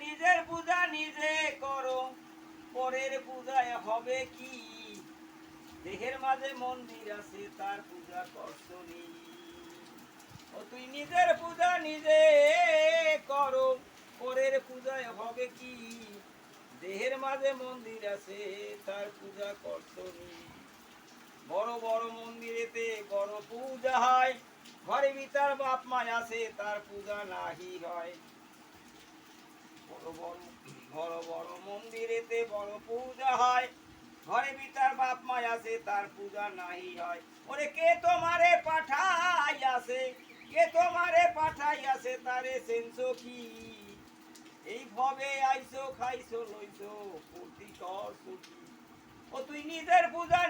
নিজের পূজা নিজে করো, পরের পূজায় হবে কি? দেহের মাঝে মন্দির আছে, তার পূজা করছো নি। ও তুই নিজের পূজা নিজে করো, পরের পূজায় হবে কি? দেহের মাঝে মন্দির আছে, তার পূজা করছো নি। বড় বড় মন্দিরেতে বড় পূজা হয়, ঘরে ভিতর বাপ মায় আছে, তার পূজা নাহি হয়। বড় বড় মন্দিরেতে বড় পূজা হয়, ঘরে ভিতর বাপ মায় আছে, তার পূজা নাহি হয়। ওরে কে তোমারে পাঠাইয়াছে, কে তোমারে পাঠাইয়াছে, তারে চেনছো কি? এই ভবে আইছো খাইছো লইছো, ফুর্তি করছো কি? ও তুই নিজের পূজা